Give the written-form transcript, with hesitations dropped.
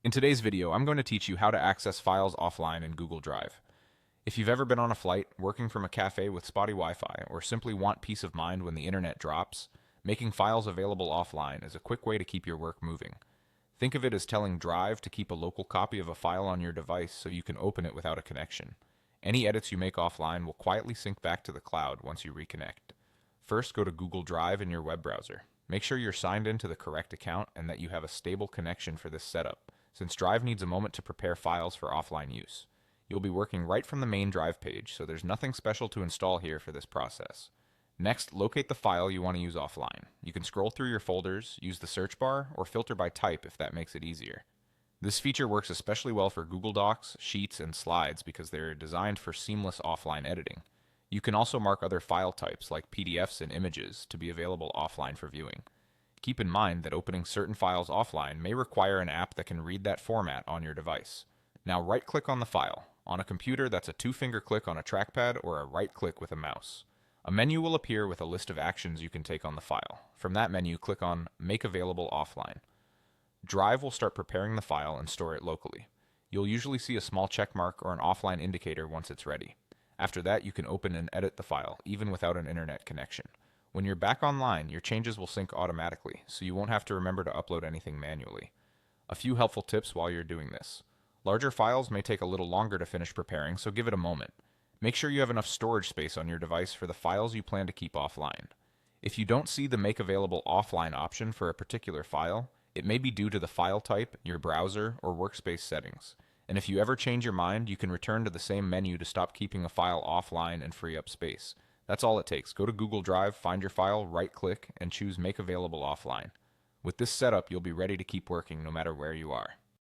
In today's video, I'm going to teach you how to access files offline in Google Drive. If you've ever been on a flight, working from a cafe with spotty Wi-Fi, or simply want peace of mind when the internet drops, making files available offline is a quick way to keep your work moving. Think of it as telling Drive to keep a local copy of a file on your device so you can open it without a connection. Any edits you make offline will quietly sync back to the cloud once you reconnect. First, go to Google Drive in your web browser. Make sure you're signed into the correct account and that you have a stable connection for this setup, since Drive needs a moment to prepare files for offline use. You'll be working right from the main Drive page, so there's nothing special to install here for this process. Next, locate the file you want to use offline. You can scroll through your folders, use the search bar, or filter by type if that makes it easier. This feature works especially well for Google Docs, Sheets, and Slides because they're designed for seamless offline editing. You can also mark other file types like PDFs and images to be available offline for viewing. Keep in mind that opening certain files offline may require an app that can read that format on your device. Now right-click on the file. On a computer, that's a two-finger click on a trackpad or a right-click with a mouse. A menu will appear with a list of actions you can take on the file. From that menu, click on Make Available Offline. Drive will start preparing the file and store it locally. You'll usually see a small check mark or an offline indicator once it's ready. After that, you can open and edit the file, even without an internet connection. When you're back online, your changes will sync automatically, so you won't have to remember to upload anything manually. A few helpful tips while you're doing this. Larger files may take a little longer to finish preparing, so give it a moment. Make sure you have enough storage space on your device for the files you plan to keep offline. If you don't see the Make Available Offline option for a particular file, it may be due to the file type, your browser, or workspace settings. And if you ever change your mind, you can return to the same menu to stop keeping a file offline and free up space. That's all it takes. Go to Google Drive, find your file, right-click, and choose Make Available Offline. With this setup, you'll be ready to keep working no matter where you are.